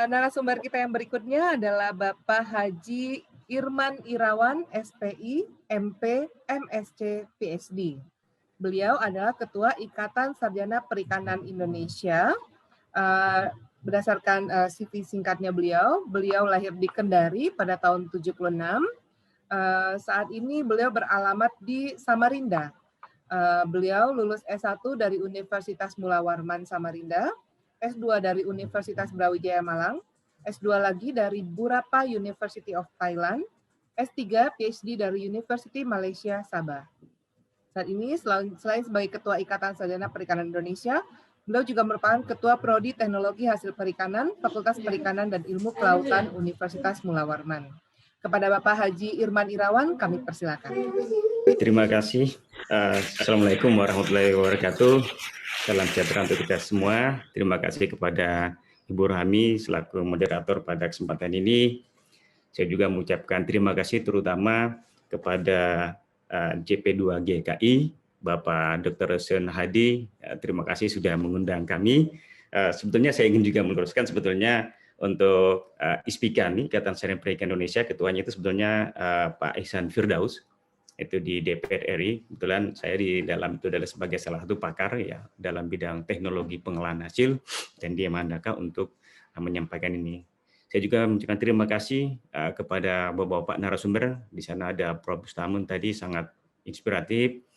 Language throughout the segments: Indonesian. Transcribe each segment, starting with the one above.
narasumber kita yang berikutnya adalah Bapak Haji Irman Irawan, SPI, MP, MSc, PhD. Beliau adalah Ketua Ikatan Sarjana Perikanan Indonesia. Berdasarkan CV singkatnya beliau lahir di Kendari pada tahun 76. Saat ini beliau beralamat di Samarinda. Beliau lulus S1 dari Universitas Mula Warman Samarinda, S2 dari Universitas Brawijaya Malang, S2 lagi dari Burapa University of Thailand, S3 PhD dari University Malaysia Sabah. Saat ini selain sebagai Ketua Ikatan Sarjana Perikanan Indonesia, beliau juga merupakan Ketua Prodi Teknologi Hasil Perikanan, Fakultas Perikanan dan Ilmu Kelautan Universitas Mula Warman. Kepada Bapak Haji Irman Irawan, kami persilakan. Terima kasih. Assalamualaikum warahmatullahi wabarakatuh. Salam sejahtera untuk kita semua. Terima kasih kepada Ibu Rahmi selaku moderator pada kesempatan ini. Saya juga mengucapkan terima kasih terutama kepada JP2GKI, Bapak Dr. Sen Hadi. Terima kasih sudah mengundang kami. Sebetulnya saya ingin juga meluruskan sebetulnya untuk ISPIKA, Ikatan Sarjana Perikanan Indonesia, ketuanya itu sebetulnya Pak Ihsan Firdaus. Itu di DPR RI, kebetulan saya di dalam itu adalah sebagai salah satu pakar ya dalam bidang teknologi pengolahan hasil dan dia mandakan untuk menyampaikan ini. Saya juga mengucapkan terima kasih kepada bapak-bapak narasumber. Di sana ada Prof. Bustamun tadi sangat inspiratif.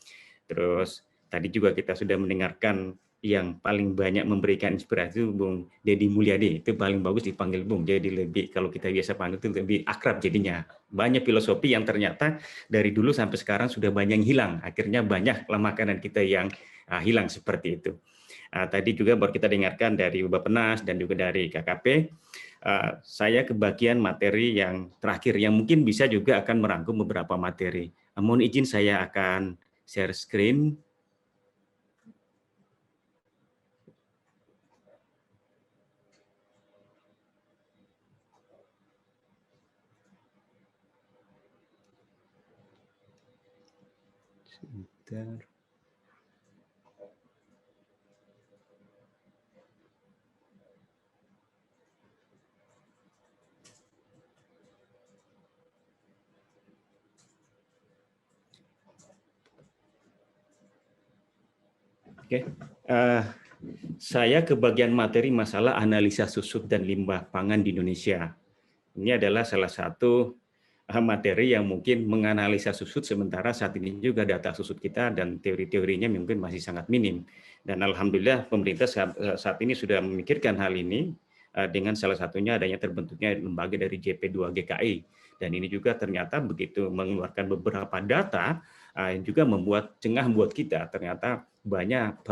Terus tadi juga kita sudah mendengarkan yang paling banyak memberikan inspirasi itu Bung Deddy Mulyadi. Itu paling bagus dipanggil Bung. Jadi lebih kalau kita biasa panggil itu lebih akrab jadinya. Banyak filosofi yang ternyata dari dulu sampai sekarang sudah banyak yang hilang. Akhirnya banyak makanan kita yang hilang seperti itu. Tadi juga baru kita dengarkan dari Bappenas dan juga dari KKP. Saya kebagian materi yang terakhir yang mungkin bisa juga akan merangkum beberapa materi. Mohon izin saya akan share screen. Sebentar. Oke, saya ke bagian materi masalah analisa susut dan limbah pangan di Indonesia. Ini adalah salah satu materi yang mungkin menganalisa susut, sementara saat ini juga data susut kita dan teori-teorinya mungkin masih sangat minim. Dan alhamdulillah pemerintah saat ini sudah memikirkan hal ini dengan salah satunya adanya terbentuknya lembaga dari JP2GKI. Dan ini juga ternyata begitu mengeluarkan beberapa data yang juga membuat cengah buat kita. Ternyata banyak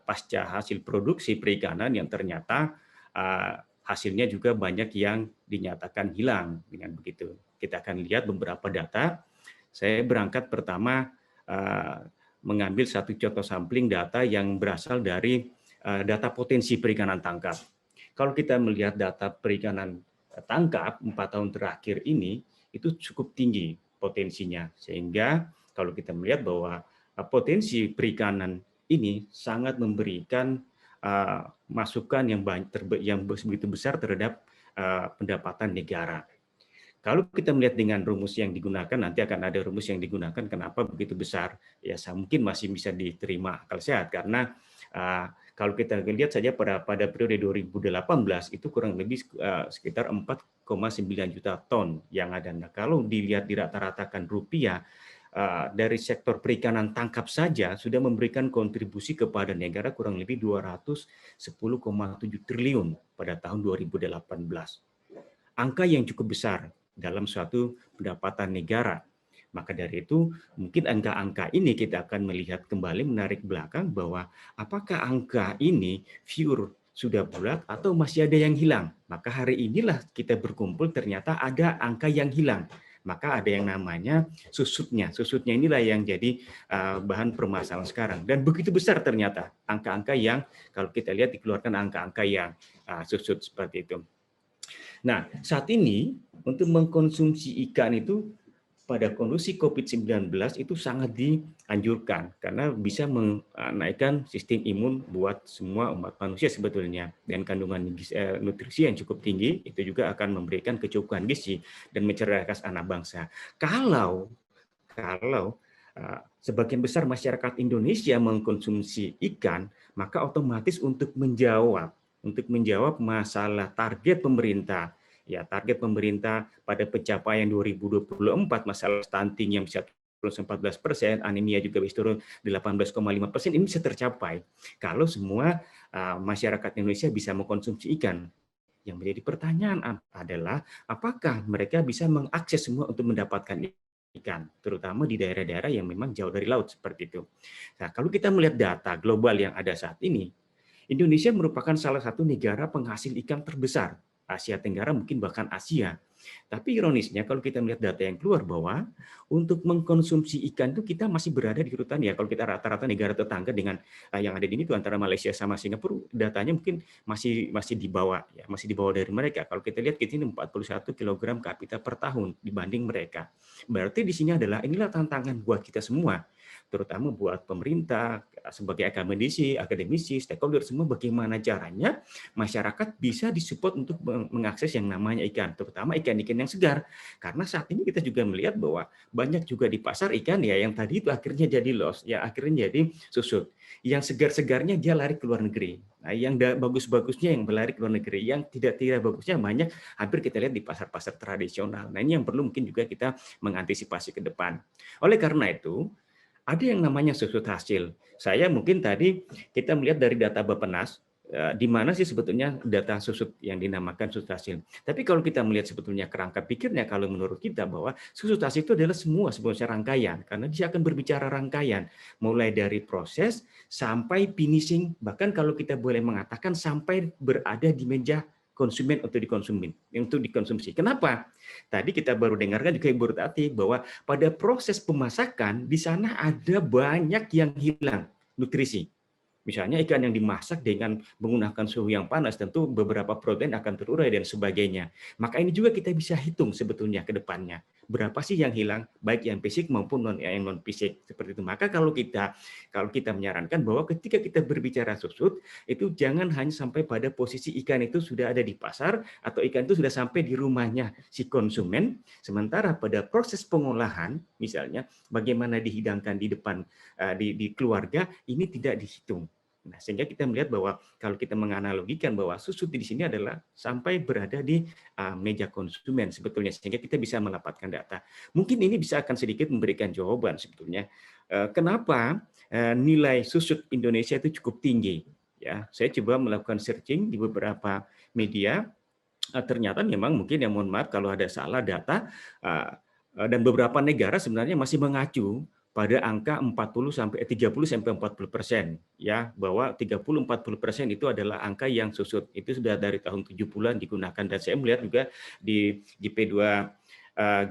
pasca hasil produksi perikanan yang ternyata hasilnya juga banyak yang dinyatakan hilang. Dengan begitu kita akan lihat beberapa data. Saya berangkat pertama mengambil satu contoh sampling data yang berasal dari data potensi perikanan tangkap. Kalau kita melihat data perikanan tangkap 4 tahun terakhir ini itu cukup tinggi potensinya, sehingga kalau kita melihat bahwa potensi perikanan ini sangat memberikan masukan yang begitu besar terhadap pendapatan negara. Kalau kita melihat dengan rumus yang digunakan, nanti akan ada rumus yang digunakan kenapa begitu besar, ya mungkin masih bisa diterima akal sehat, karena kalau kita lihat saja pada periode 2018 itu kurang lebih sekitar 4,9 juta ton yang ada. Nah, kalau dilihat dirata-ratakan rupiah, dari sektor perikanan tangkap saja sudah memberikan kontribusi kepada negara kurang lebih 210,7 triliun pada tahun 2018. Angka yang cukup besar dalam suatu pendapatan negara. Maka dari itu mungkin angka-angka ini kita akan melihat kembali menarik belakang bahwa apakah angka ini pure sudah bulat atau masih ada yang hilang. Maka hari inilah kita berkumpul ternyata ada angka yang hilang. Maka ada yang namanya susutnya. Susutnya inilah yang jadi bahan permasalahan sekarang. Dan begitu besar ternyata angka-angka yang kalau kita lihat dikeluarkan angka-angka yang susut seperti itu. Nah, saat ini untuk mengkonsumsi ikan itu pada kondisi COVID-19 itu sangat dianjurkan karena bisa menaikkan sistem imun buat semua umat manusia sebetulnya, dan kandungan nutrisi yang cukup tinggi itu juga akan memberikan kecukupan gizi dan mencerdaskan anak bangsa. Kalau sebagian besar masyarakat Indonesia mengkonsumsi ikan, maka otomatis untuk menjawab masalah target pemerintah, ya target pemerintah pada pencapaian 2024 masalah stunting yang bisa turun 14%, anemia juga bisa turun 18,5%, ini bisa tercapai kalau semua masyarakat Indonesia bisa mengkonsumsi ikan. Yang menjadi pertanyaan adalah apakah mereka bisa mengakses semua untuk mendapatkan ikan, terutama di daerah-daerah yang memang jauh dari laut seperti itu. Nah, kalau kita melihat data global yang ada saat ini, Indonesia merupakan salah satu negara penghasil ikan terbesar Asia Tenggara, mungkin bahkan Asia. Tapi ironisnya kalau kita melihat data yang keluar bahwa untuk mengkonsumsi ikan itu kita masih berada di urutan, ya kalau kita rata-rata negara tetangga dengan yang ada di ini itu antara Malaysia sama Singapura, datanya mungkin masih di bawah, ya masih di bawah dari mereka. Kalau kita lihat di sini 41 kg kapita per tahun dibanding mereka. Berarti di sini inilah tantangan buat kita semua, terutama buat pemerintah sebagai akademisi, stakeholder semua, bagaimana caranya masyarakat bisa disupport untuk mengakses yang namanya ikan, terutama ikan-ikan yang segar. Karena saat ini kita juga melihat bahwa banyak juga di pasar ikan ya yang tadi itu akhirnya jadi loss, ya akhirnya jadi susut. Yang segar-segarnya dia lari ke luar negeri. Nah, yang bagus-bagusnya yang berlari ke luar negeri, yang tidak bagusnya banyak hampir kita lihat di pasar-pasar tradisional. Nah, ini yang perlu mungkin juga kita mengantisipasi ke depan. Oleh karena itu, ada yang namanya susut hasil. Saya mungkin tadi kita melihat dari data Bappenas, di mana sih sebetulnya data susut yang dinamakan susut hasil. Tapi kalau kita melihat sebetulnya kerangka pikirnya, kalau menurut kita bahwa susut hasil itu adalah semua sebenarnya rangkaian, karena dia akan berbicara rangkaian, mulai dari proses sampai finishing, bahkan kalau kita boleh mengatakan sampai berada di meja konsumen untuk dikonsumsi. Kenapa? Tadi kita baru dengarkan juga Ibu Tati bahwa pada proses pemasakan di sana ada banyak yang hilang nutrisi. Misalnya ikan yang dimasak dengan menggunakan suhu yang panas, tentu beberapa protein akan terurai dan sebagainya. Maka ini juga kita bisa hitung sebetulnya ke depannya. Berapa sih yang hilang, baik yang fisik maupun yang non fisik seperti itu. Maka kalau kita menyarankan bahwa ketika kita berbicara susut, itu jangan hanya sampai pada posisi ikan itu sudah ada di pasar atau ikan itu sudah sampai di rumahnya si konsumen. Sementara pada proses pengolahan, misalnya bagaimana dihidangkan di depan di keluarga, ini tidak dihitung. Nah, sehingga kita melihat bahwa kalau kita menganalogikan bahwa susut di sini adalah sampai berada di meja konsumen sebetulnya, sehingga kita bisa mendapatkan data. Mungkin ini bisa akan sedikit memberikan jawaban sebetulnya kenapa nilai susut Indonesia itu cukup tinggi. Ya, saya coba melakukan searching di beberapa media, ternyata memang mungkin ya mohon maaf kalau ada salah data, dan beberapa negara sebenarnya masih mengacu pada angka 30-40% ya, bahwa 30-40% itu adalah angka yang susut. Itu sudah dari tahun 70-an digunakan, dan saya melihat juga di GP2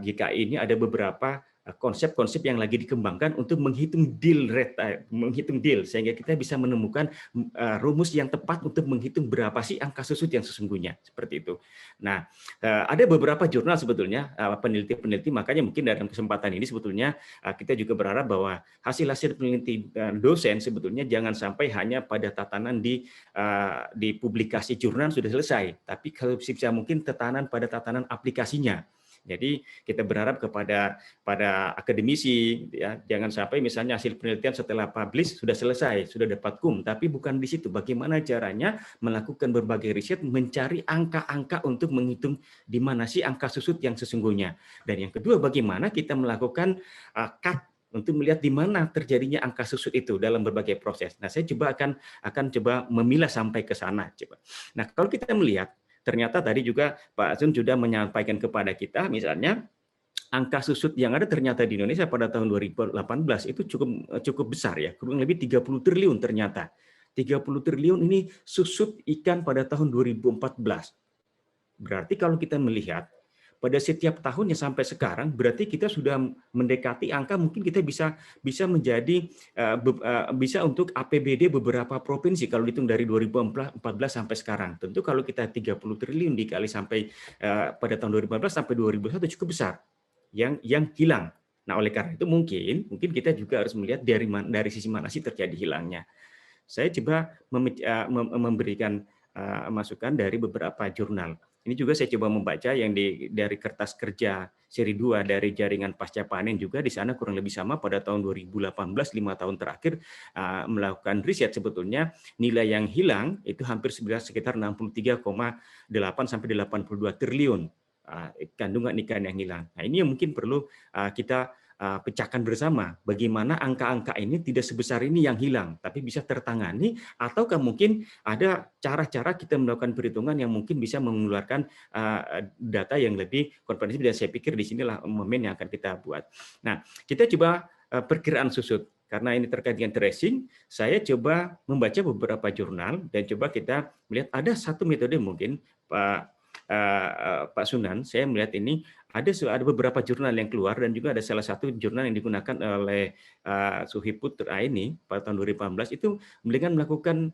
GKI ini ada beberapa konsep-konsep yang lagi dikembangkan untuk menghitung deal rate, menghitung deal, sehingga kita bisa menemukan rumus yang tepat untuk menghitung berapa sih angka susut yang sesungguhnya, seperti itu. Nah, ada beberapa jurnal sebetulnya, peneliti-peneliti, makanya mungkin dalam kesempatan ini sebetulnya kita juga berharap bahwa hasil-hasil peneliti dosen sebetulnya jangan sampai hanya pada tatanan di publikasi jurnal sudah selesai, tapi kalau bisa mungkin pada tatanan aplikasinya. Jadi kita berharap kepada akademisi, ya, jangan sampai misalnya hasil penelitian setelah publish sudah selesai, sudah dapat kum, tapi bukan di situ. Bagaimana caranya melakukan berbagai riset, mencari angka-angka untuk menghitung di mana sih angka susut yang sesungguhnya. Dan yang kedua, bagaimana kita melakukan cut untuk melihat di mana terjadinya angka susut itu dalam berbagai proses. Nah, saya akan coba memilah sampai ke sana. Nah, kalau kita melihat, ternyata tadi juga Pak Azun sudah menyampaikan kepada kita, misalnya angka susut yang ada ternyata di Indonesia pada tahun 2018 itu cukup besar ya, kurang lebih 30 triliun ternyata. 30 triliun ini susut ikan pada tahun 2014. Berarti kalau kita melihat pada setiap tahunnya sampai sekarang, berarti kita sudah mendekati angka, mungkin kita bisa menjadi bisa untuk APBD beberapa provinsi kalau dihitung dari 2014 sampai sekarang. Tentu kalau kita 30 triliun dikali sampai pada tahun 2014 sampai 2021 cukup besar. yang hilang. Nah, oleh karena itu mungkin kita juga harus melihat dari sisi mana sih terjadi hilangnya. Saya coba memberikan masukan dari beberapa jurnal. Ini juga saya coba membaca yang dari kertas kerja seri 2 dari jaringan pasca panen juga di sana kurang lebih sama pada tahun 2018, 5 tahun terakhir melakukan riset sebetulnya nilai yang hilang itu hampir sekitar 63,8 sampai 82 triliun kandungan ikan yang hilang. Nah, ini yang mungkin perlu kita pecahkan bersama bagaimana angka-angka ini tidak sebesar ini yang hilang, tapi bisa tertangani, ataukah mungkin ada cara-cara kita melakukan perhitungan yang mungkin bisa mengeluarkan data yang lebih komprehensif, dan saya pikir di sinilah momen yang akan kita buat. Nah, kita coba perkiraan susut. Karena ini terkait dengan tracing, saya coba membaca beberapa jurnal dan coba kita melihat ada satu metode mungkin Pak Sunan, saya melihat ini ada beberapa jurnal yang keluar dan juga ada salah satu jurnal yang digunakan oleh Suhiputra ini pada tahun 2018 itu dengan melakukan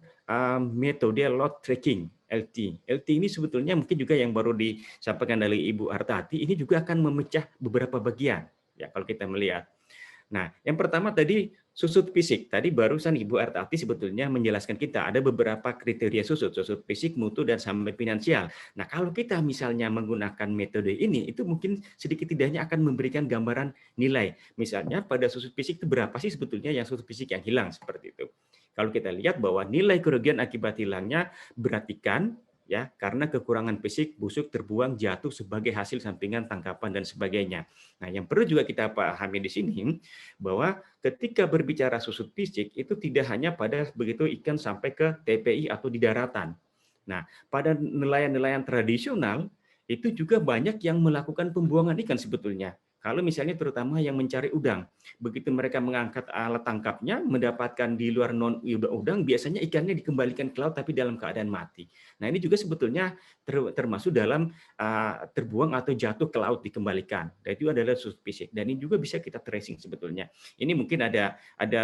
metode load tracking LT. LT ini sebetulnya mungkin juga yang baru disampaikan dari Ibu Artati, ini juga akan memecah beberapa bagian ya kalau kita melihat. Nah, yang pertama tadi susut fisik. Tadi barusan Ibu Artati sebetulnya menjelaskan kita ada beberapa kriteria susut fisik, mutu, dan sampai finansial. Nah, kalau kita misalnya menggunakan metode ini, itu mungkin sedikit tidaknya akan memberikan gambaran nilai. Misalnya pada susut fisik itu berapa sih sebetulnya yang susut fisik yang hilang seperti itu. Kalau kita lihat bahwa nilai kerugian akibat hilangnya berarti kan ya karena kekurangan fisik, busuk, terbuang, jatuh sebagai hasil sampingan tangkapan dan sebagainya. Nah, yang perlu juga kita pahami di sini bahwa ketika berbicara susut fisik itu tidak hanya pada begitu ikan sampai ke TPI atau di daratan. Nah, pada nelayan-nelayan tradisional itu juga banyak yang melakukan pembuangan ikan sebetulnya. Kalau misalnya terutama yang mencari udang, begitu mereka mengangkat alat tangkapnya, mendapatkan di luar non udang, biasanya ikannya dikembalikan ke laut tapi dalam keadaan mati. Nah, ini juga sebetulnya termasuk dalam terbuang atau jatuh ke laut dikembalikan. Dan itu adalah susut fisik. Dan ini juga bisa kita tracing sebetulnya. Ini mungkin ada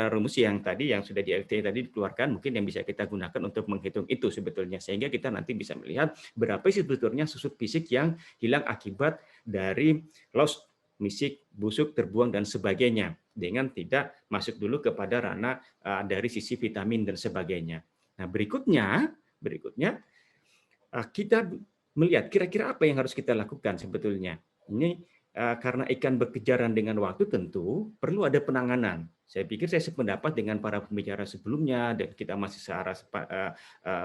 rumus yang tadi yang sudah di LT tadi dikeluarkan, mungkin yang bisa kita gunakan untuk menghitung itu sebetulnya. Sehingga kita nanti bisa melihat berapa sih sebetulnya susut fisik yang hilang akibat dari loss fisik, busuk, terbuang, dan sebagainya, dengan tidak masuk dulu kepada ranah dari sisi vitamin dan sebagainya. Nah, berikutnya kita melihat kira-kira apa yang harus kita lakukan sebetulnya. Ini karena ikan berkejaran dengan waktu tentu perlu ada penanganan. Saya pikir saya sependapat dengan para pembicara sebelumnya dan kita masih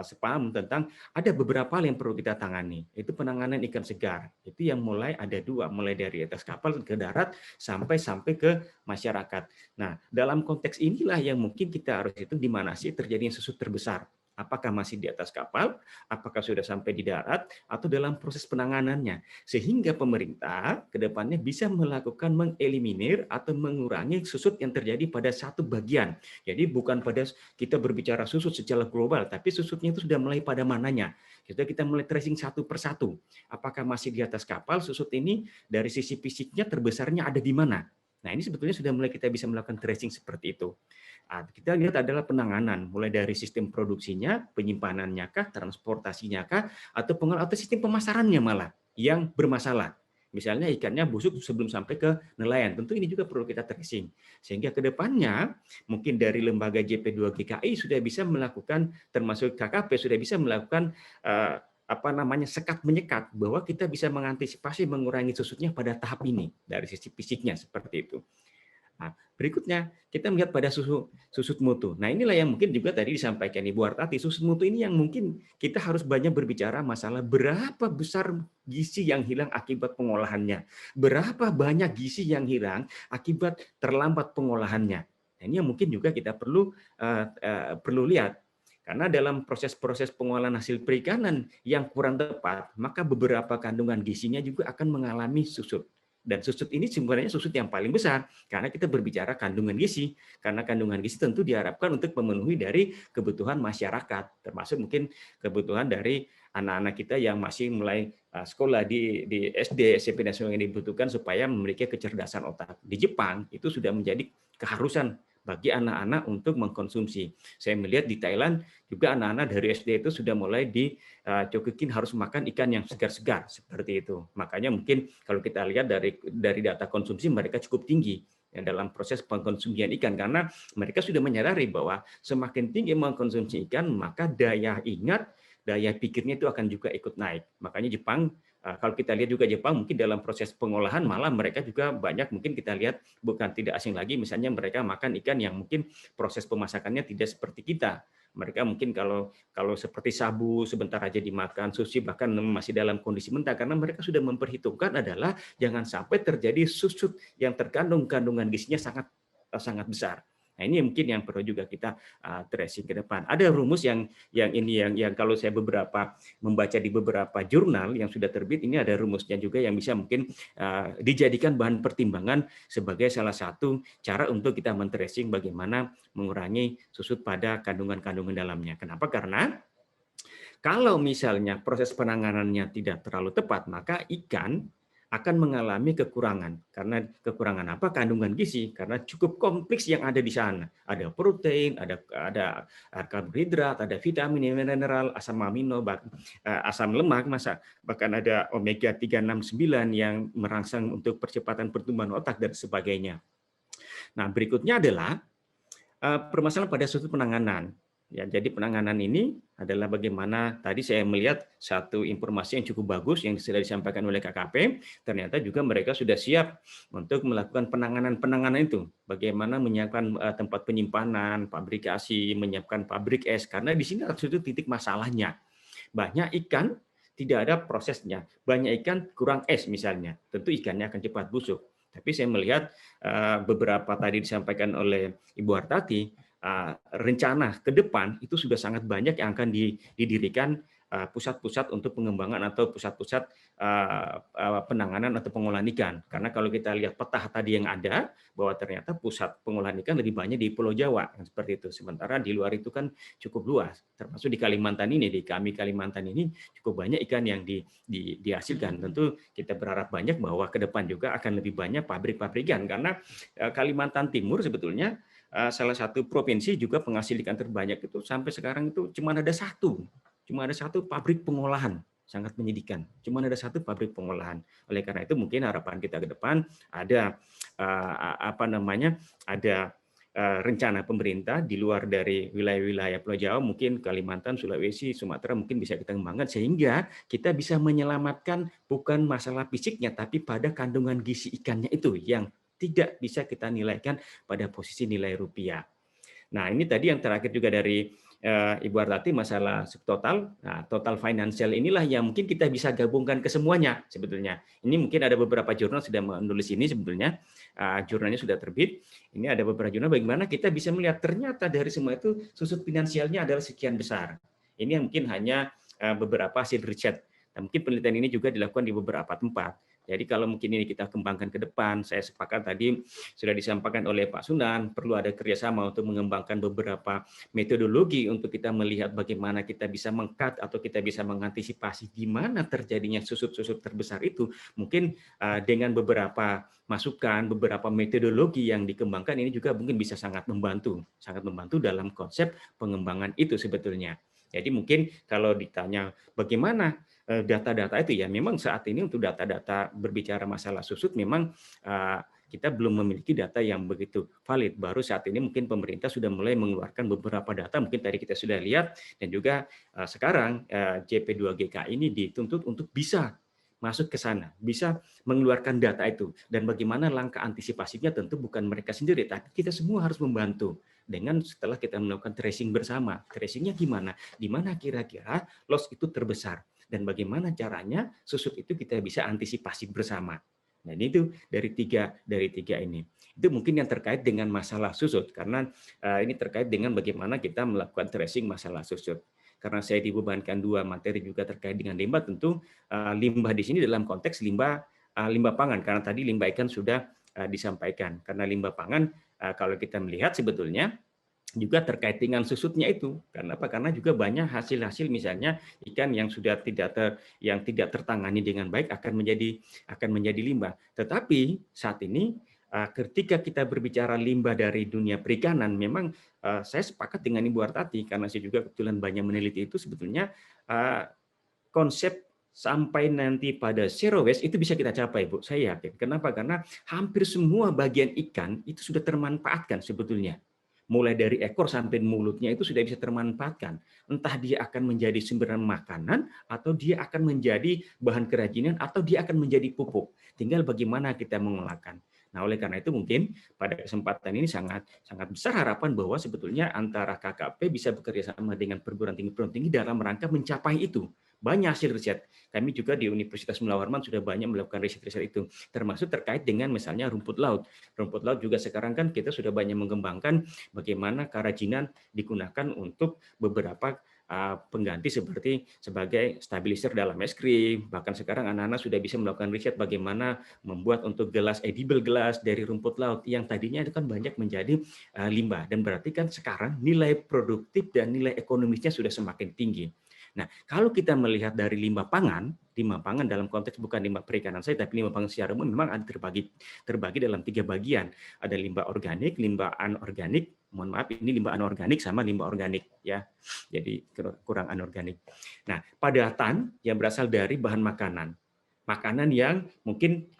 sepaham tentang ada beberapa hal yang perlu kita tangani. Itu penanganan ikan segar. Itu yang mulai ada dua, mulai dari atas kapal ke darat sampai ke masyarakat. Nah, dalam konteks inilah yang mungkin kita harus hitung di mana sih terjadinya susut terbesar. Apakah masih di atas kapal, apakah sudah sampai di darat, atau dalam proses penanganannya. Sehingga pemerintah ke depannya bisa melakukan mengeliminir atau mengurangi susut yang terjadi pada satu bagian. Jadi bukan pada kita berbicara susut secara global, tapi susutnya itu sudah mulai pada mananya. Kita mulai tracing satu persatu. Apakah masih di atas kapal, susut ini dari sisi fisiknya terbesarnya ada di mana? Nah, ini sebetulnya sudah mulai kita bisa melakukan tracing seperti itu. Kita lihat adalah penanganan, mulai dari sistem produksinya, penyimpanannya kah, transportasinya kah, atau sistem pemasarannya malah yang bermasalah. Misalnya ikannya busuk sebelum sampai ke nelayan, tentu ini juga perlu kita tracing. Sehingga ke depannya mungkin dari lembaga JP2GKI sudah bisa melakukan, termasuk KKP sudah bisa melakukan sekat menyekat bahwa kita bisa mengantisipasi mengurangi susutnya pada tahap ini dari sisi fisiknya seperti itu. Nah, berikutnya kita melihat pada susut mutu. Nah, inilah yang mungkin juga tadi disampaikan Ibu Artati, susut mutu ini yang mungkin kita harus banyak berbicara masalah berapa besar gizi yang hilang akibat pengolahannya, berapa banyak gizi yang hilang akibat terlambat pengolahannya. Nah, ini yang mungkin juga kita perlu lihat. Karena dalam proses-proses pengolahan hasil perikanan yang kurang tepat, maka beberapa kandungan gizinya juga akan mengalami susut. Dan susut ini sebenarnya susut yang paling besar, karena kita berbicara kandungan gizi. Karena kandungan gizi tentu diharapkan untuk memenuhi dari kebutuhan masyarakat, termasuk mungkin kebutuhan dari anak-anak kita yang masih mulai sekolah di SD, SMP, dan sebagainya yang dibutuhkan supaya memiliki kecerdasan otak. Di Jepang itu sudah menjadi keharusan bagi anak-anak untuk mengkonsumsi. Saya melihat di Thailand juga anak-anak dari SD itu sudah mulai dicokokin harus makan ikan yang segar-segar seperti itu. Makanya mungkin kalau kita lihat dari data konsumsi mereka cukup tinggi ya, dalam proses pengkonsumsian ikan, karena mereka sudah menyadari bahwa semakin tinggi mengkonsumsi ikan maka daya ingat, daya pikirnya itu akan juga ikut naik. Makanya Jepang, kalau kita lihat juga Jepang mungkin dalam proses pengolahan malah mereka juga banyak, mungkin kita lihat bukan tidak asing lagi, misalnya mereka makan ikan yang mungkin proses pemasakannya tidak seperti kita. Mereka mungkin kalau seperti sabu sebentar aja dimakan, sushi bahkan masih dalam kondisi mentah, karena mereka sudah memperhitungkan adalah jangan sampai terjadi susut yang terkandung kandungan gizinya sangat sangat besar. Nah, ini mungkin yang perlu juga kita tracing ke depan. Ada rumus yang kalau saya membaca di beberapa jurnal yang sudah terbit, ini ada rumusnya juga yang bisa mungkin dijadikan bahan pertimbangan sebagai salah satu cara untuk kita men-tracing bagaimana mengurangi susut pada kandungan-kandungan dalamnya. Kenapa? Karena kalau misalnya proses penanganannya tidak terlalu tepat, maka ikan akan mengalami kekurangan. Karena kekurangan apa? Kandungan gizi. Karena cukup kompleks yang ada di sana. Ada protein, ada karbohidrat, ada vitamin, mineral, asam amino, asam lemak, bahkan ada omega 3, 6, 9 yang merangsang untuk percepatan pertumbuhan otak dan sebagainya. Nah, berikutnya adalah permasalahan pada sudut penanganan. Ya, jadi penanganan ini adalah bagaimana tadi saya melihat satu informasi yang cukup bagus yang sudah disampaikan oleh KKP, ternyata juga mereka sudah siap untuk melakukan penanganan itu. Bagaimana menyiapkan tempat penyimpanan, pabrikasi, menyiapkan pabrik es, karena di sini itu titik masalahnya. Banyak ikan tidak ada prosesnya, banyak ikan kurang es misalnya, tentu ikannya akan cepat busuk. Tapi saya melihat beberapa tadi disampaikan oleh Ibu Hartati, rencana ke depan itu sudah sangat banyak yang akan didirikan pusat-pusat untuk pengembangan atau pusat-pusat penanganan atau pengolahan ikan. Karena kalau kita lihat peta tadi yang ada, bahwa ternyata pusat pengolahan ikan lebih banyak di Pulau Jawa, seperti itu. Sementara di luar itu kan cukup luas, termasuk di Kalimantan ini, di Kalimantan ini cukup banyak ikan yang dihasilkan. Tentu kita berharap banyak bahwa ke depan juga akan lebih banyak pabrik-pabrikan, karena Kalimantan Timur sebetulnya salah satu provinsi juga penghasil ikan terbanyak itu sampai sekarang itu cuma ada satu pabrik pengolahan, sangat menyedihkan. Cuma ada satu pabrik pengolahan. Oleh karena itu mungkin harapan kita ke depan ada ada rencana pemerintah di luar dari wilayah-wilayah Pulau Jawa, mungkin Kalimantan, Sulawesi, Sumatera mungkin bisa kita kembangkan sehingga kita bisa menyelamatkan bukan masalah fisiknya tapi pada kandungan gizi ikannya itu yang tidak bisa kita nilaikan pada posisi nilai rupiah. Nah, ini tadi yang terakhir juga dari Ibu Hartati masalah subtotal. Nah, total financial inilah yang mungkin kita bisa gabungkan ke semuanya sebetulnya. Ini mungkin ada beberapa jurnal sudah menulis ini sebetulnya. Jurnalnya sudah terbit. Ini ada beberapa jurnal bagaimana kita bisa melihat ternyata dari semua itu susut finansialnya adalah sekian besar. Ini yang mungkin hanya beberapa hasil riset. Nah, mungkin penelitian ini juga dilakukan di beberapa tempat. Jadi kalau mungkin ini kita kembangkan ke depan, saya sepakat tadi sudah disampaikan oleh Pak Sunan, perlu ada kerjasama untuk mengembangkan beberapa metodologi untuk kita melihat bagaimana kita bisa meng-cut atau kita bisa mengantisipasi di mana terjadinya susut-susut terbesar itu. Mungkin dengan beberapa masukan, beberapa metodologi yang dikembangkan ini juga mungkin bisa sangat membantu dalam konsep pengembangan itu sebetulnya. Jadi mungkin kalau ditanya bagaimana data-data itu, ya memang saat ini untuk data-data berbicara masalah susut memang kita belum memiliki data yang begitu valid. Baru saat ini mungkin pemerintah sudah mulai mengeluarkan beberapa data, mungkin tadi kita sudah lihat, dan juga sekarang JP2GK ini dituntut untuk bisa masuk ke sana, bisa mengeluarkan data itu. Dan bagaimana langkah antisipasinya tentu bukan mereka sendiri, tapi kita semua harus membantu. Dengan setelah kita melakukan tracing bersama. Tracingnya gimana? Di mana kira-kira loss itu terbesar? Dan bagaimana caranya susut itu kita bisa antisipasi bersama. Nah, itu dari tiga ini. Itu mungkin yang terkait dengan masalah susut, karena ini terkait dengan bagaimana kita melakukan tracing masalah susut. Karena saya dibebankan 2 materi juga terkait dengan limbah, tentu limbah di sini dalam konteks limbah pangan, karena tadi limbah ikan sudah disampaikan. Karena limbah pangan kalau kita melihat sebetulnya juga terkait dengan susutnya itu. Karena apa? Karena juga banyak hasil-hasil misalnya ikan yang sudah tidak tertangani dengan baik akan menjadi limbah. Tetapi saat ini ketika kita berbicara limbah dari dunia perikanan, memang saya sepakat dengan Ibu Artati, karena saya juga kebetulan banyak meneliti itu, sebetulnya konsep sampai nanti pada zero waste itu bisa kita capai, Bu. Saya yakin. Kenapa? Karena hampir semua bagian ikan itu sudah termanfaatkan sebetulnya. Mulai dari ekor sampai mulutnya itu sudah bisa termanfaatkan. Entah dia akan menjadi sumber makanan, atau dia akan menjadi bahan kerajinan, atau dia akan menjadi pupuk. Tinggal bagaimana kita mengolahkan. Nah, oleh karena itu mungkin pada kesempatan ini sangat besar harapan bahwa sebetulnya antara KKP bisa bekerja sama dengan perguruan tinggi dalam rangka mencapai itu. Banyak hasil riset. Kami juga di Universitas Mula Warman sudah banyak melakukan riset-riset itu, termasuk terkait dengan misalnya rumput laut. Rumput laut juga sekarang kan kita sudah banyak mengembangkan bagaimana kerajinan digunakan untuk beberapa pengganti seperti sebagai stabilizer dalam es krim. Bahkan sekarang anak-anak sudah bisa melakukan riset bagaimana membuat untuk gelas, edible gelas dari rumput laut yang tadinya itu kan banyak menjadi limbah. Dan berarti kan sekarang nilai produktif dan nilai ekonomisnya sudah semakin tinggi. Nah, kalau kita melihat dari limbah pangan dalam konteks bukan limbah perikanan saya, tapi limbah pangan secara umum memang ada terbagi dalam 3 bagian. Ada limbah organik, limbah anorganik, mohon maaf ini limbah anorganik sama limbah organik ya. Jadi kurang anorganik. Nah, padatan yang berasal dari bahan makanan. Makanan yang mungkin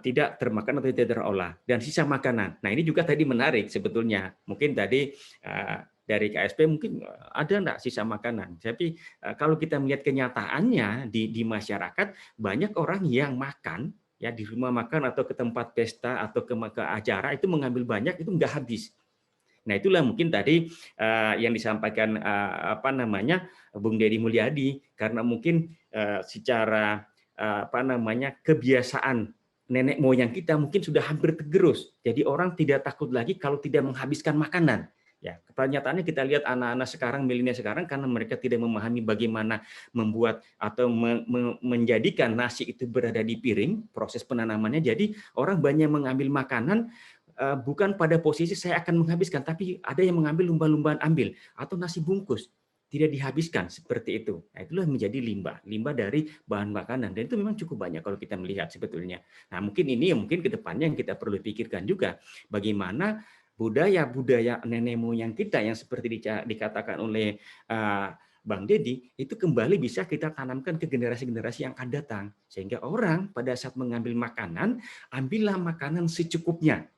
tidak termakan atau tidak terolah, dan sisa makanan. Nah, ini juga tadi menarik sebetulnya. Mungkin tadi dari KSP mungkin ada enggak sisa makanan. Tapi kalau kita melihat kenyataannya di masyarakat, banyak orang yang makan ya di rumah makan atau ke tempat pesta atau ke acara itu mengambil banyak, itu enggak habis. Nah, itulah mungkin tadi yang disampaikan Bung Deddy Mulyadi, karena mungkin secara kebiasaan nenek moyang kita mungkin sudah hampir tergerus. Jadi orang tidak takut lagi kalau tidak menghabiskan makanan. Ya, kenyataannya kita lihat anak-anak sekarang, milenial sekarang, karena mereka tidak memahami bagaimana membuat atau menjadikan nasi itu berada di piring, proses penanamannya. Jadi orang banyak mengambil makanan bukan pada posisi saya akan menghabiskan, tapi ada yang mengambil lumba-lumbaan ambil, atau nasi bungkus tidak dihabiskan seperti itu. Nah, itulah menjadi limbah dari bahan makanan, dan itu memang cukup banyak kalau kita melihat sebetulnya. Nah, mungkin ini mungkin ke depannya yang kita perlu pikirkan juga, bagaimana budaya nenek moyang kita yang seperti dikatakan oleh Bang Deddy itu kembali bisa kita tanamkan ke generasi-generasi yang akan datang, sehingga orang pada saat mengambil makanan, ambillah makanan secukupnya.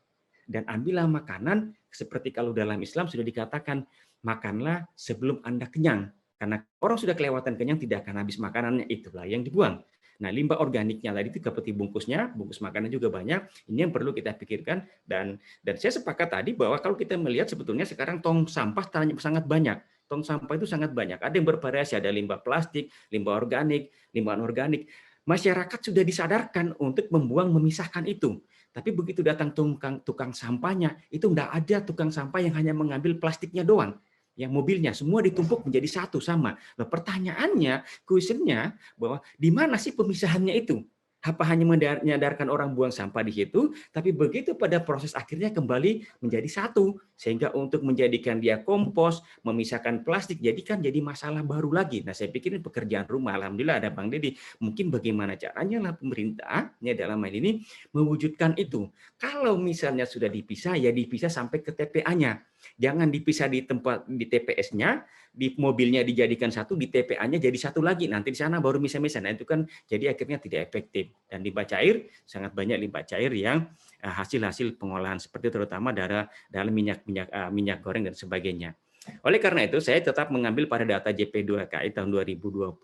Dan ambillah makanan seperti kalau dalam Islam sudah dikatakan, makanlah sebelum Anda kenyang. Karena orang sudah kelewatan kenyang tidak akan habis makanannya, itulah yang dibuang. Nah, limbah organiknya tadi itu seperti bungkusnya, bungkus makanan juga banyak. Ini yang perlu kita pikirkan, dan saya sepakat tadi bahwa kalau kita melihat sebetulnya sekarang tong sampah sangat banyak. Tong sampah itu sangat banyak. Ada yang bervariasi, ada limbah plastik, limbah organik, limbah anorganik. Masyarakat sudah disadarkan untuk memisahkan itu. Tapi begitu datang tukang sampahnya, itu enggak ada tukang sampah yang hanya mengambil plastiknya doang. Yang mobilnya semua ditumpuk menjadi satu sama. Nah, pertanyaannya, kuesionernya bahwa di mana sih pemisahannya itu? Apa hanya menyadarkan orang buang sampah di situ, tapi begitu pada proses akhirnya kembali menjadi satu, sehingga untuk menjadikan dia kompos, memisahkan plastik, jadi masalah baru lagi. Nah, saya pikir ini pekerjaan rumah. Alhamdulillah ada Bang Deddy. Mungkin bagaimana caranya lah pemerintahnya dalam hal ini mewujudkan itu. Kalau misalnya sudah dipisah, ya dipisah sampai ke TPA-nya. Jangan dipisah di tempat di TPS-nya, di mobilnya dijadikan satu, di TPA-nya jadi satu lagi. Nanti di sana baru misah-misah. Nah, itu kan jadi akhirnya tidak efektif. Dan limbah cair, sangat banyak limbah cair yang hasil-hasil pengolahan seperti terutama dalam minyak goreng dan sebagainya. Oleh karena itu, saya tetap mengambil pada data JP2KI tahun 2020.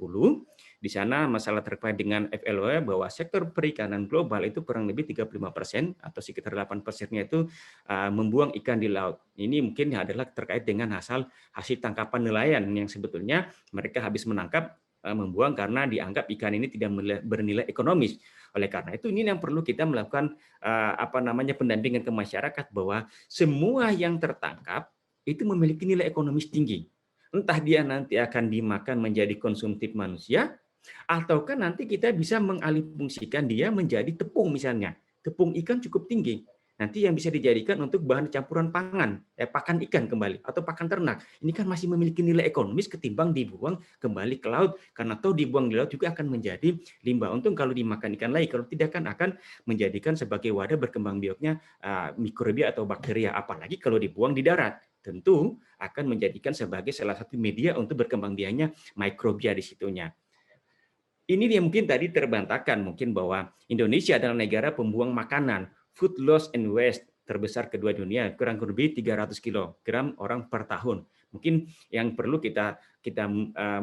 Di sana masalah terkait dengan FLOE bahwa sektor perikanan global itu kurang lebih 35% atau sekitar 8%-nya itu membuang ikan di laut. Ini mungkin adalah terkait dengan hasil tangkapan nelayan yang sebetulnya mereka habis menangkap membuang karena dianggap ikan ini tidak bernilai ekonomis. Oleh karena itu ini yang perlu kita melakukan pendampingan ke masyarakat bahwa semua yang tertangkap itu memiliki nilai ekonomis tinggi. Entah dia nanti akan dimakan menjadi konsumtif manusia, ataukah nanti kita bisa mengalihfungsikan dia menjadi tepung misalnya. Tepung ikan cukup tinggi. nanti yang bisa dijadikan untuk bahan campuran pangan, pakan ikan kembali atau pakan ternak. Ini kan masih memiliki nilai ekonomis ketimbang dibuang kembali ke laut, karena toh dibuang di laut juga akan menjadi limbah. Untung kalau dimakan ikan lagi, kalau tidak kan akan menjadikan sebagai wadah berkembang biaknya mikrobia atau bakteria, apalagi kalau dibuang di darat. Tentu akan menjadikan sebagai salah satu media untuk berkembang biaknya mikrobia di situnya. Ini dia mungkin tadi terbantahkan mungkin bahwa Indonesia adalah negara pembuang makanan, food loss and waste terbesar kedua dunia, kurang lebih 300 kilogram orang per tahun. Mungkin yang perlu kita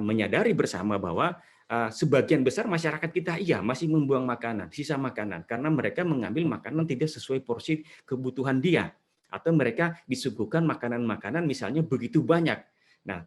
menyadari bersama bahwa sebagian besar masyarakat kita masih membuang makanan, sisa makanan, karena mereka mengambil makanan tidak sesuai porsi kebutuhan dia, atau mereka disuguhkan makanan-makanan misalnya begitu banyak. Nah,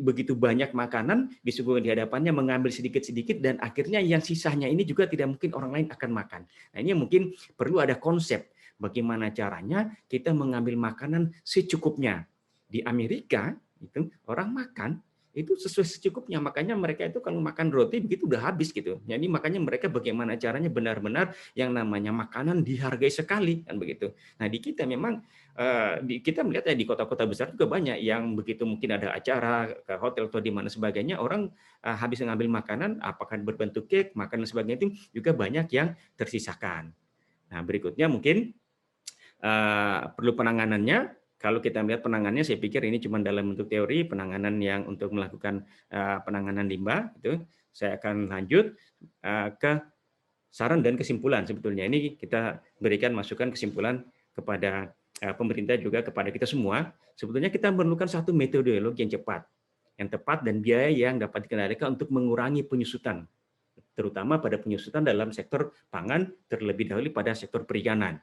begitu banyak makanan disuguhkan di hadapannya, mengambil sedikit-sedikit, dan akhirnya yang sisanya ini juga tidak mungkin orang lain akan makan. Nah, ini mungkin perlu ada konsep bagaimana caranya kita mengambil makanan secukupnya. Di Amerika itu orang makan itu sesuai secukupnya, makanya mereka itu kalau makan roti begitu udah habis gitu. Jadi makanya mereka bagaimana caranya benar-benar yang namanya makanan dihargai sekali, kan begitu. Nah, di kita memang kita melihat di kota-kota besar juga banyak yang begitu mungkin ada acara ke hotel atau di mana sebagainya, orang habis mengambil makanan, apakah berbentuk cake, makanan sebagainya, itu juga banyak yang tersisakan. Nah, berikutnya mungkin perlu penanganannya. Kalau kita melihat penanganannya, saya pikir ini cuma dalam bentuk teori, penanganan yang untuk melakukan penanganan limbah itu. Saya akan lanjut ke saran dan kesimpulan. Sebetulnya ini kita berikan masukan kesimpulan kepada pemerintah juga kepada kita semua. Sebetulnya kita memerlukan satu metodologi yang cepat, yang tepat, dan biaya yang dapat dikendalikan untuk mengurangi penyusutan, terutama pada penyusutan dalam sektor pangan, terlebih dahulu pada sektor perikanan.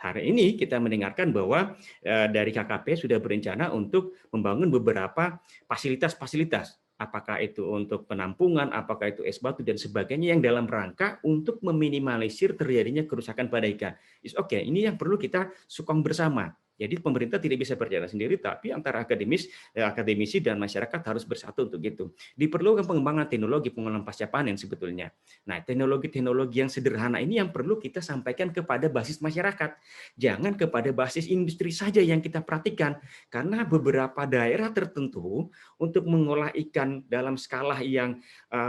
Hari ini kita mendengarkan bahwa dari KKP sudah berencana untuk membangun beberapa fasilitas-fasilitas, apakah itu untuk penampungan, apakah itu es batu dan sebagainya, yang dalam rangka untuk meminimalisir terjadinya kerusakan pada ikan. Oke, ini yang perlu kita sokong bersama. Jadi pemerintah tidak bisa berjalan sendiri, tapi antara akademisi dan masyarakat harus bersatu untuk itu. Diperlukan pengembangan teknologi pengolahan pasca panen sebetulnya. Nah, teknologi-teknologi yang sederhana ini yang perlu kita sampaikan kepada basis masyarakat. Jangan kepada basis industri saja yang kita perhatikan, karena beberapa daerah tertentu untuk mengolah ikan dalam skala yang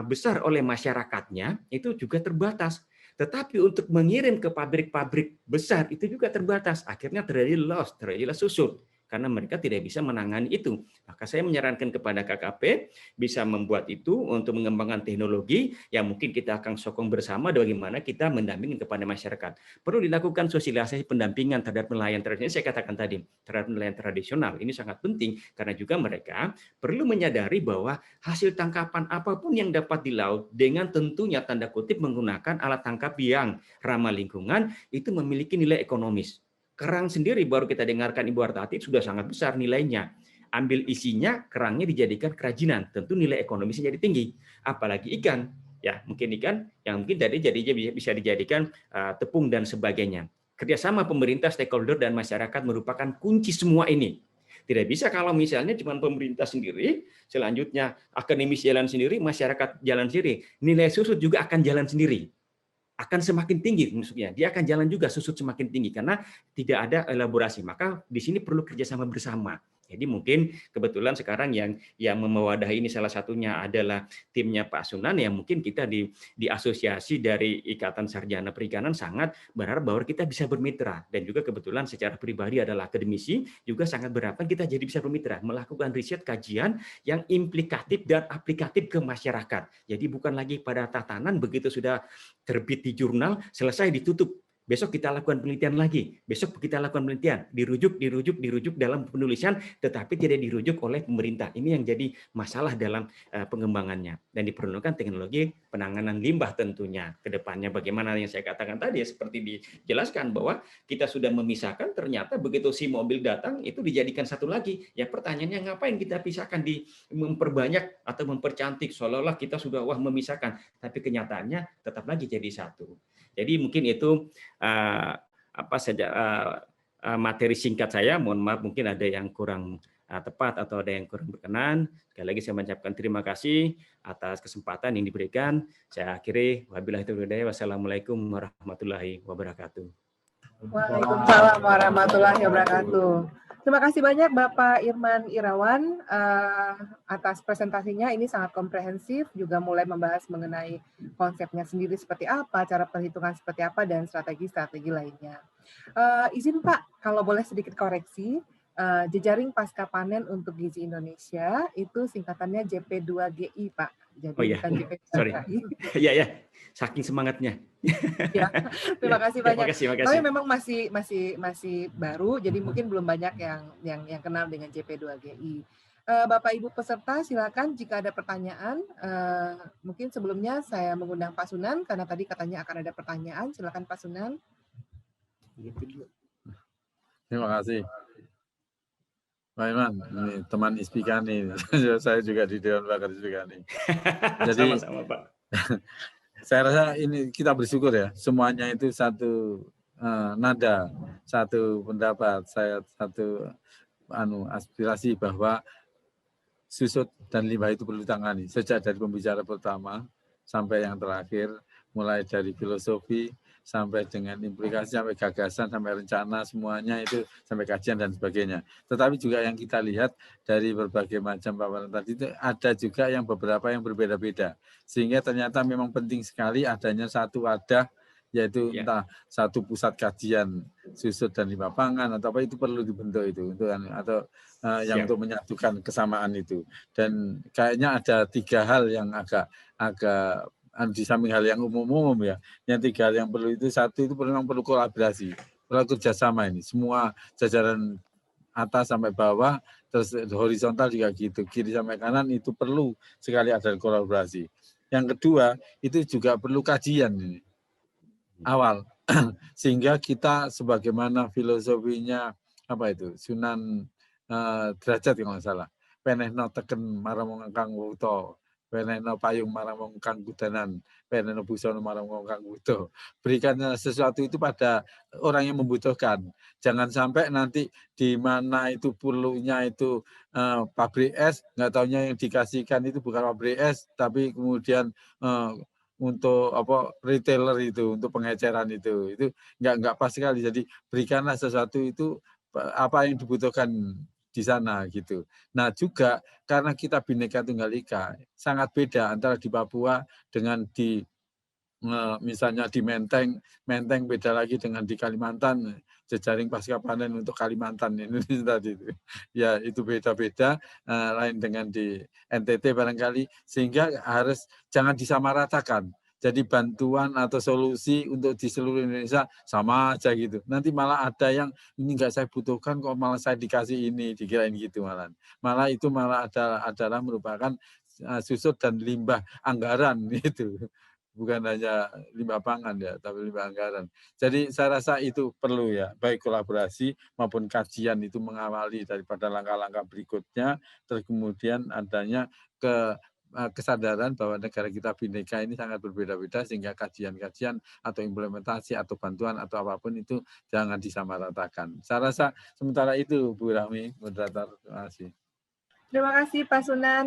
besar oleh masyarakatnya itu juga terbatas. Tetapi untuk mengirim ke pabrik-pabrik besar itu juga terbatas. Akhirnya terjadi loss, terjadilah susut, karena mereka tidak bisa menangani itu. Maka saya menyarankan kepada KKP bisa membuat itu untuk mengembangkan teknologi yang mungkin kita akan sokong bersama bagaimana kita mendampingi kepada masyarakat. Perlu dilakukan sosialisasi pendampingan terhadap nelayan tradisional. Saya katakan tadi, terhadap nelayan tradisional ini sangat penting karena juga mereka perlu menyadari bahwa hasil tangkapan apapun yang dapat di laut dengan tentunya tanda kutip menggunakan alat tangkap yang ramah lingkungan itu memiliki nilai ekonomis. Kerang sendiri baru kita dengarkan Ibu Hartati sudah sangat besar nilainya. Ambil isinya, kerangnya dijadikan kerajinan, tentu nilai ekonomisnya jadi tinggi. Apalagi ikan, ya mungkin ikan yang mungkin tadi jadinya bisa dijadikan tepung dan sebagainya. Kerjasama pemerintah, stakeholder, dan masyarakat merupakan kunci semua ini. Tidak bisa kalau misalnya cuma pemerintah sendiri, selanjutnya akademis jalan sendiri, masyarakat jalan sendiri, nilai susut juga akan jalan sendiri. Akan semakin tinggi musuhnya, dia akan jalan juga susut semakin tinggi karena tidak ada elaborasi. Maka di sini perlu kerjasama bersama. Jadi mungkin kebetulan sekarang yang memewadahi ini salah satunya adalah timnya Pak Sunan, yang mungkin kita di asosiasi dari Ikatan Sarjana Perikanan sangat berharap bahwa kita bisa bermitra, dan juga kebetulan secara pribadi adalah akademisi juga sangat berharap kita jadi bisa bermitra, melakukan riset kajian yang implikatif dan aplikatif ke masyarakat. Jadi bukan lagi pada tatanan begitu sudah terbit di jurnal selesai ditutup. Besok kita lakukan penelitian lagi, besok kita lakukan penelitian, dirujuk dalam penulisan, tetapi tidak dirujuk oleh pemerintah. Ini yang jadi masalah dalam pengembangannya. Dan diperlukan teknologi penanganan limbah tentunya. Kedepannya bagaimana yang saya katakan tadi, seperti dijelaskan bahwa kita sudah memisahkan, ternyata begitu si mobil datang, itu dijadikan satu lagi. Ya pertanyaannya ngapain kita pisahkan, memperbanyak atau mempercantik, seolah-olah kita sudah memisahkan, tapi kenyataannya tetap lagi jadi satu. Jadi mungkin itu materi singkat saya. Mohon maaf mungkin ada yang kurang tepat atau ada yang kurang berkenan. Sekali lagi saya mengucapkan terima kasih atas kesempatan yang diberikan. Saya akhiri, wabillahi taufiq wal hidayah. Wassalamualaikum warahmatullahi wabarakatuh. Waalaikumsalam warahmatullahi wabarakatuh. Terima kasih banyak Bapak Irman Irawan atas presentasinya. Ini sangat komprehensif, juga mulai membahas mengenai konsepnya sendiri seperti apa, cara perhitungan seperti apa, dan strategi-strategi lainnya. Izin Pak, kalau boleh sedikit koreksi, jejaring pasca panen untuk gizi Indonesia itu singkatannya JP2GI Pak. Jadi oh ya, bukan JP2GI. sorry. Ya, saking semangatnya. Ya, terima kasih banyak. Makasih. Tapi memang masih baru, jadi mungkin belum banyak yang kenal dengan JP2GI. Bapak Ibu peserta, silakan jika ada pertanyaan. Mungkin sebelumnya saya mengundang Pak Sunan karena tadi katanya akan ada pertanyaan. Silakan Pak Sunan. Terima kasih. Pak Iman, ini teman Ispikani, saya juga di Dewan Pakar Ispikani. Jadi, sama-sama Pak. Saya rasa ini kita bersyukur ya, semuanya itu satu nada, satu pendapat, saya satu aspirasi bahwa susut dan limbah itu perlu ditangani. Sejak dari pembicara pertama sampai yang terakhir, mulai dari filosofi sampai dengan implikasi, sampai gagasan, sampai rencana, semuanya itu sampai kajian dan sebagainya. Tetapi juga yang kita lihat dari berbagai macam paparan tadi itu ada juga yang beberapa yang berbeda-beda. Sehingga ternyata memang penting sekali adanya satu wadah, yaitu entah satu pusat kajian susut dan limbah pangan atau apa, itu perlu dibentuk itu atau yang untuk menyatukan kesamaan itu. Dan kayaknya ada 3 hal yang agak di samping hal yang umum ya, yang 3 hal yang perlu itu, satu itu memang perlu kolaborasi, perlu kerjasama ini, semua jajaran atas sampai bawah, terus horizontal juga gitu, kiri sampai kanan itu perlu sekali ada kolaborasi. Yang kedua itu juga perlu kajian ini awal, sehingga kita sebagaimana filosofinya apa itu Sunan Derajat kalau nggak salah, penehno teken marang kang wuto, penehno payung marang kang kudanan, penehno busana marang kang wuto. Berikan sesuatu itu pada orang yang membutuhkan. Jangan sampai nanti di mana itu perlunya itu pabrik es, nggak taunya yang dikasihkan itu bukan pabrik es, tapi kemudian untuk apa retailer itu, untuk pengeceran itu nggak pas sekali. Jadi berikanlah sesuatu itu apa yang dibutuhkan di sana gitu. Nah juga karena kita Bhinneka Tunggal Ika, sangat beda antara di Papua dengan di misalnya di Menteng beda lagi dengan di Kalimantan, jejaring pasca panen untuk Kalimantan ini tadi itu. Ya itu beda-beda, lain dengan di NTT barangkali, sehingga harus jangan disamaratakan. Jadi bantuan atau solusi untuk di seluruh Indonesia sama aja gitu. Nanti malah ada yang ini nggak saya butuhkan kok malah saya dikasih ini, dikirain gitu malah. Malah itu adalah merupakan susut dan limbah anggaran gitu. Bukan hanya limbah pangan ya, tapi limbah anggaran. Jadi saya rasa itu perlu ya, baik kolaborasi maupun kajian itu mengawali daripada langkah-langkah berikutnya, terus kemudian adanya kesadaran bahwa negara kita Bhinneka ini sangat berbeda-beda, sehingga kajian-kajian atau implementasi atau bantuan atau apapun itu jangan disamaratakan. Saya rasa sementara itu Bu Rahmi, moderator. Terima kasih. Terima kasih Pak Sunan.